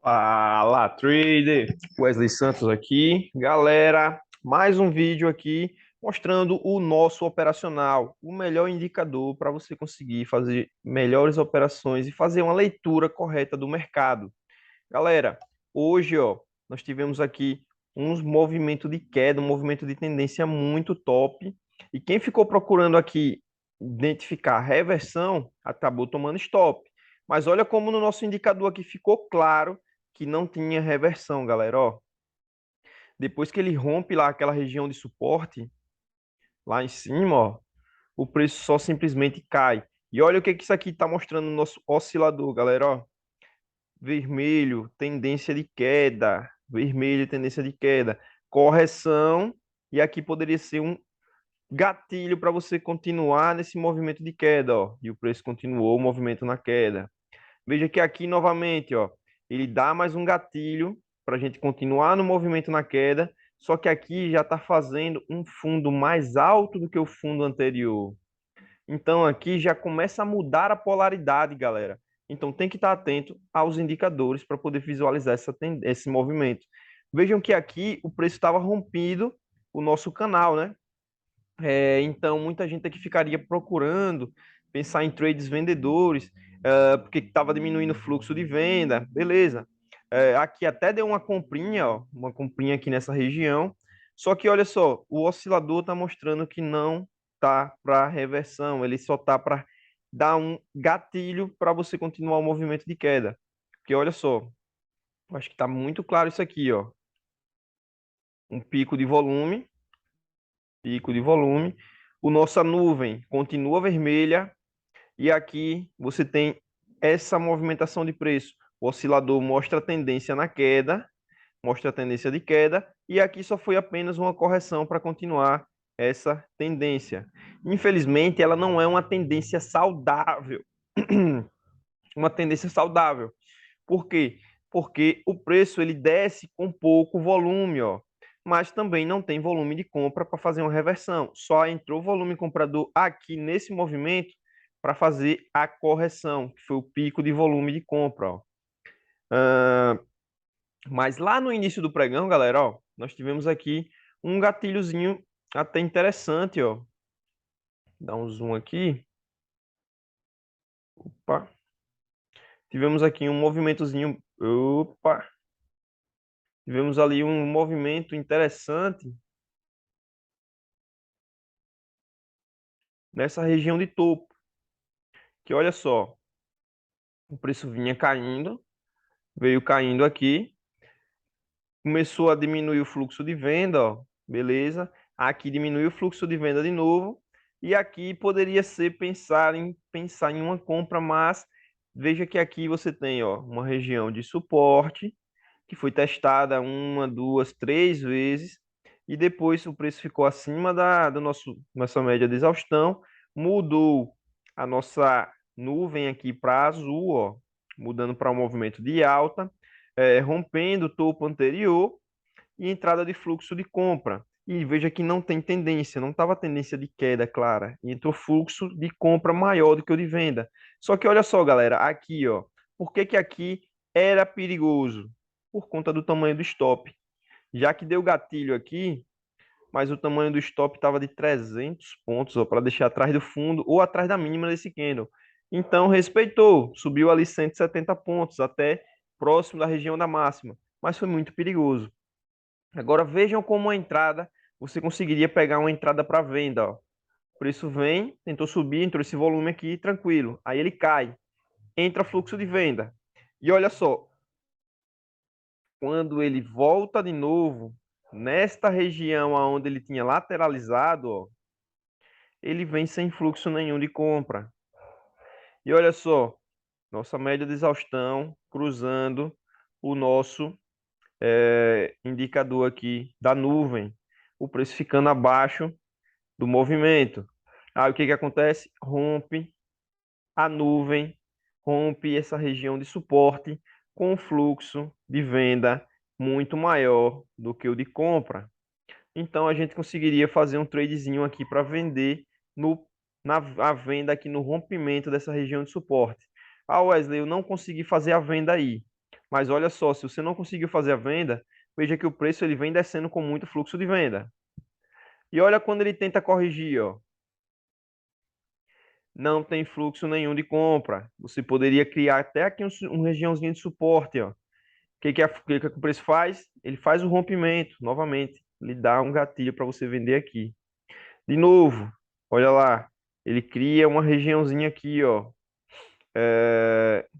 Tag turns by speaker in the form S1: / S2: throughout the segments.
S1: Fala, trader! Wesley Santos aqui. Galera, mais um vídeo aqui mostrando o nosso operacional, o melhor indicador para você conseguir fazer melhores operações e fazer uma leitura correta do mercado. Galera, hoje, nós tivemos aqui uns movimentos de queda, um movimento de tendência muito top. E quem ficou procurando aqui identificar reversão, acabou tomando stop. Mas olha como no nosso indicador aqui ficou claro que não tinha reversão, galera, ó. Depois que ele rompe lá aquela região de suporte, lá em cima, ó, o preço só simplesmente cai. E olha o que que isso aqui está mostrando no nosso oscilador, galera, ó. Vermelho, tendência de queda. Vermelho, tendência de queda. Correção. E aqui poderia ser um gatilho para você continuar nesse movimento de queda, ó. E o preço continuou o movimento na queda. Veja que aqui novamente, ó, ele dá mais um gatilho para a gente continuar no movimento na queda, só que aqui já está fazendo um fundo mais alto do que o fundo anterior. Então aqui já começa a mudar a polaridade, galera. Então tem que estar atento aos indicadores para poder visualizar esse movimento. Vejam que aqui o preço estava rompido o nosso canal, né? Então muita gente aqui ficaria procurando pensar em trades vendedores, porque estava diminuindo o fluxo de venda, beleza. Aqui até deu uma comprinha, ó, uma comprinha aqui nessa região. Só que olha só, o oscilador está mostrando que não tá para reversão, ele só tá para dar um gatilho para você continuar o movimento de queda. Porque olha só, eu acho que está muito claro isso aqui, ó. Um pico de volume. O nossa nuvem continua vermelha e aqui você tem essa movimentação de preço. O oscilador mostra a tendência na queda, mostra a tendência de queda, e aqui só foi apenas uma correção para continuar essa tendência. Infelizmente, ela não é uma tendência saudável. Uma tendência saudável. Por quê? Porque o preço ele desce com pouco volume, ó. Mas também não tem volume de compra para fazer uma reversão. Só entrou volume comprador aqui nesse movimento para fazer a correção, que foi o pico de volume de compra, ó. Mas lá no início do pregão, galera, ó, nós tivemos aqui um gatilhozinho até interessante, ó. Dá um zoom aqui. Opa. Tivemos aqui um movimentozinho. Opa. Tivemos ali um movimento interessante nessa região de topo. Que olha só, o preço vinha caindo, veio caindo aqui, começou a diminuir o fluxo de venda, ó, beleza? Aqui diminuiu o fluxo de venda de novo, e aqui poderia ser pensar em uma compra, mas veja que aqui você tem, ó, uma região de suporte que foi testada uma, duas, três vezes, e depois o preço ficou acima do nossa média de exaustão, mudou a nossa nuvem aqui para azul, ó, mudando para um movimento de alta, rompendo o topo anterior e entrada de fluxo de compra. E veja que não tem tendência, não estava tendência de queda clara, e entrou fluxo de compra maior do que o de venda. Só que olha só, galera, aqui, ó, por que que aqui era perigoso? Por conta do tamanho do stop. Já que deu gatilho aqui, mas o tamanho do stop estava de 300 pontos, para deixar atrás do fundo ou atrás da mínima desse candle. Então, respeitou, subiu ali 170 pontos, até próximo da região da máxima, mas foi muito perigoso. Agora vejam como a entrada, você conseguiria pegar uma entrada para venda. Ó. O preço vem, tentou subir, entrou esse volume aqui, tranquilo. Aí ele cai, entra fluxo de venda. E olha só, quando ele volta de novo, nesta região onde ele tinha lateralizado, ó, ele vem sem fluxo nenhum de compra. E olha só, nossa média de exaustão cruzando o nosso indicador aqui da nuvem, o preço ficando abaixo do movimento. Aí o que que acontece? Rompe a nuvem, rompe essa região de suporte com um fluxo de venda muito maior do que o de compra. Então a gente conseguiria fazer um tradezinho aqui para vender no, na venda aqui no rompimento dessa região de suporte. Ah, Wesley, eu não consegui fazer a venda aí. Mas olha só, se você não conseguiu fazer a venda, veja que o preço ele vem descendo com muito fluxo de venda. E olha quando ele tenta corrigir, ó. Não tem fluxo nenhum de compra. Você poderia criar até aqui um regiãozinho de suporte, ó. O que o preço faz? Ele faz o rompimento, novamente. Ele dá um gatilho para você vender aqui. De novo, olha lá. Ele cria uma regiãozinha aqui, ó,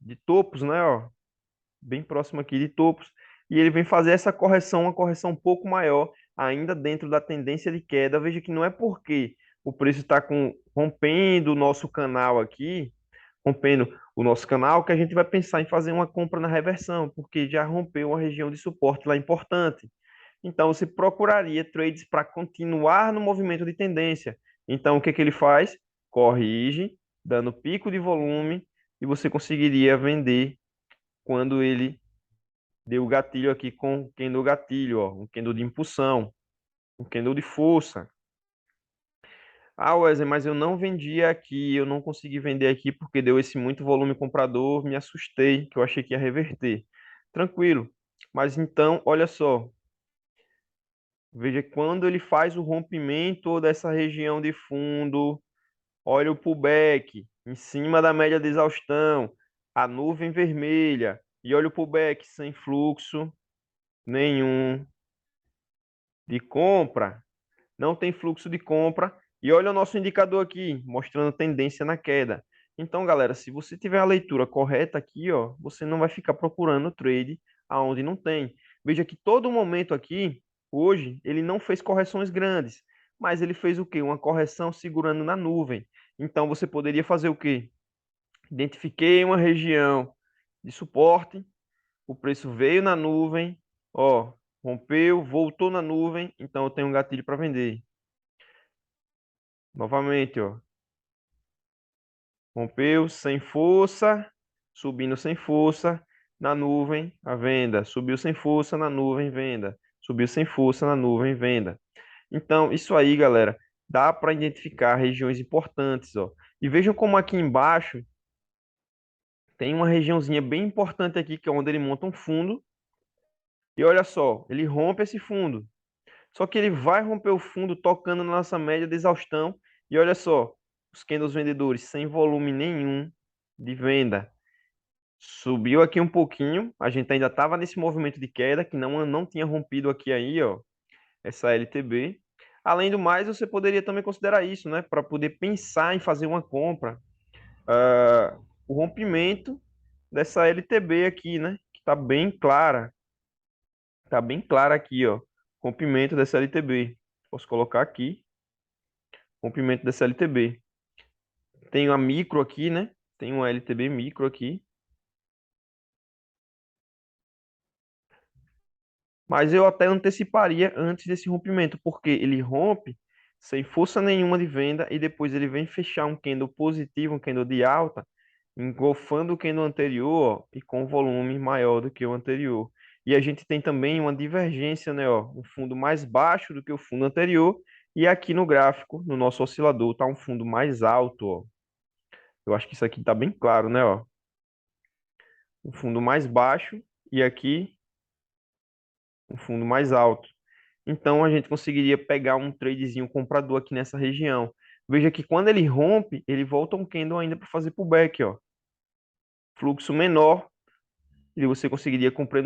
S1: de topos, né, ó, bem próximo aqui de topos. E ele vem fazer essa correção, uma correção um pouco maior, ainda dentro da tendência de queda. Veja que não é porque o preço está rompendo o nosso canal aqui, rompendo o nosso canal, que a gente vai pensar em fazer uma compra na reversão, porque já rompeu uma região de suporte lá importante. Então, você procuraria trades para continuar no movimento de tendência. Então, o que que ele faz? Corrige, dando pico de volume, e você conseguiria vender quando ele deu o gatilho aqui com o candle gatilho, ó, um candle de impulsão, um candle de força. Ah, Wesley, mas eu não vendi aqui, eu não consegui vender aqui porque deu esse muito volume comprador, me assustei, que eu achei que ia reverter. Tranquilo. Mas então, olha só, veja quando ele faz o rompimento dessa região de fundo, olha o pullback em cima da média de exaustão, a nuvem vermelha, e olha o pullback sem fluxo nenhum de compra, não tem fluxo de compra. E olha o nosso indicador aqui, mostrando tendência na queda. Então, galera, se você tiver a leitura correta aqui, ó, você não vai ficar procurando trade aonde não tem. Veja que todo momento aqui, hoje, ele não fez correções grandes, mas ele fez o quê? Uma correção segurando na nuvem. Então, você poderia fazer o quê? Identifiquei uma região de suporte, o preço veio na nuvem, ó, rompeu, voltou na nuvem, então eu tenho um gatilho para vender. Novamente, ó, rompeu sem força, subindo sem força, na nuvem, a venda. Subiu sem força, na nuvem, venda. Subiu sem força, na nuvem, venda. Então, isso aí, galera, dá para identificar regiões importantes, ó. E vejam como aqui embaixo tem uma regiãozinha bem importante aqui, que é onde ele monta um fundo. E olha só, ele rompe esse fundo. Só que ele vai romper o fundo tocando na nossa média de exaustão. E olha só, os candles vendedores sem volume nenhum de venda. Subiu aqui um pouquinho. A gente ainda estava nesse movimento de queda que não tinha rompido aqui aí, ó, essa LTB. Além do mais, você poderia também considerar isso, né? Para poder pensar em fazer uma compra. O rompimento dessa LTB aqui, né? Que está bem clara. Está bem clara aqui, ó. Rompimento dessa LTB. Posso colocar aqui. Rompimento dessa LTB. Tem uma micro aqui, né? Tem uma LTB micro aqui. Mas eu até anteciparia antes desse rompimento, porque ele rompe sem força nenhuma de venda e depois ele vem fechar um candle positivo, um candle de alta, engolfando o candle anterior, ó, e com volume maior do que o anterior. E a gente tem também uma divergência, né, ó, um fundo mais baixo do que o fundo anterior, e aqui no gráfico, no nosso oscilador, está um fundo mais alto, ó. Eu acho que isso aqui está bem claro, né, ó. Um fundo mais baixo e aqui um fundo mais alto. Então a gente conseguiria pegar um tradezinho comprador aqui nessa região. Veja que quando ele rompe, ele volta um candle ainda para fazer pullback, ó. Fluxo menor e você conseguiria comprar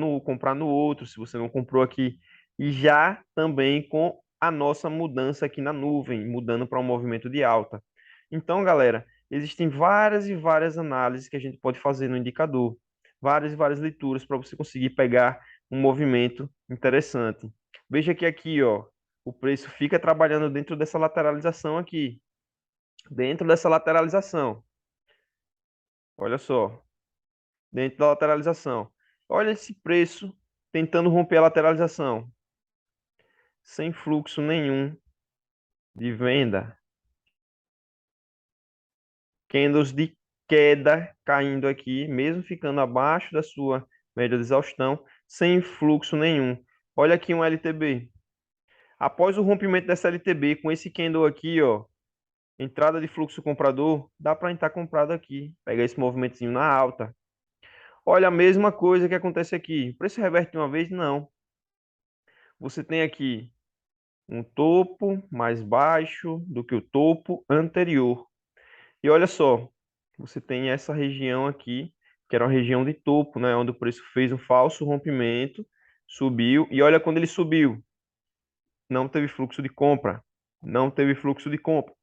S1: no outro, se você não comprou aqui. E já também com a nossa mudança aqui na nuvem, mudando para um movimento de alta. Então, galera, existem várias e várias análises que a gente pode fazer no indicador. Várias e várias leituras para você conseguir pegar um movimento interessante. Veja que aqui, ó, o preço fica trabalhando dentro dessa lateralização aqui. Dentro dessa lateralização. Olha só, dentro da lateralização. Olha esse preço tentando romper a lateralização, sem fluxo nenhum de venda. Candles de queda caindo aqui, mesmo ficando abaixo da sua média de exaustão, sem fluxo nenhum. Olha aqui um LTB. Após o rompimento dessa LTB, com esse candle aqui, ó, entrada de fluxo comprador, dá para entrar comprado aqui. Pega esse movimentozinho na alta. Olha a mesma coisa que acontece aqui. O preço reverte de uma vez? Não. Você tem aqui um topo mais baixo do que o topo anterior. E olha só, você tem essa região aqui, que era uma região de topo, né, onde o preço fez um falso rompimento, subiu, e olha quando ele subiu, não teve fluxo de compra, não teve fluxo de compra.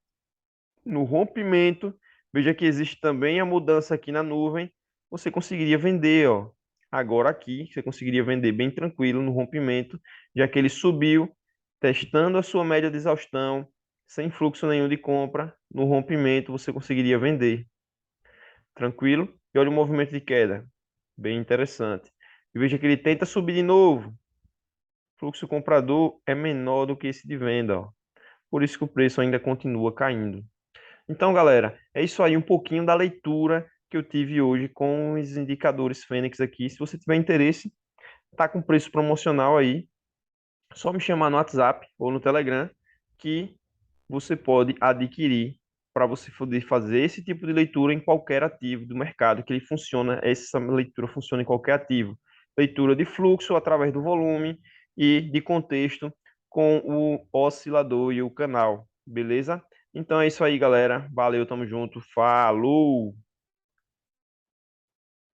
S1: No rompimento, veja que existe também a mudança aqui na nuvem, você conseguiria vender, ó. Agora aqui, você conseguiria vender bem tranquilo no rompimento, já que ele subiu, testando a sua média de exaustão, sem fluxo nenhum de compra, no rompimento você conseguiria vender. Tranquilo? E olha o movimento de queda, bem interessante. E veja que ele tenta subir de novo. O fluxo comprador é menor do que esse de venda, ó. Por isso que o preço ainda continua caindo. Então, galera, é isso aí, um pouquinho da leitura que eu tive hoje com os indicadores Fênix aqui. Se você tiver interesse, tá com preço promocional aí, só me chamar no WhatsApp ou no Telegram que você pode adquirir para você poder fazer esse tipo de leitura em qualquer ativo do mercado, que ele funciona, essa leitura funciona em qualquer ativo. Leitura de fluxo através do volume e de contexto com o oscilador e o canal, beleza? Então é isso aí, galera. Valeu, tamo junto. Falou!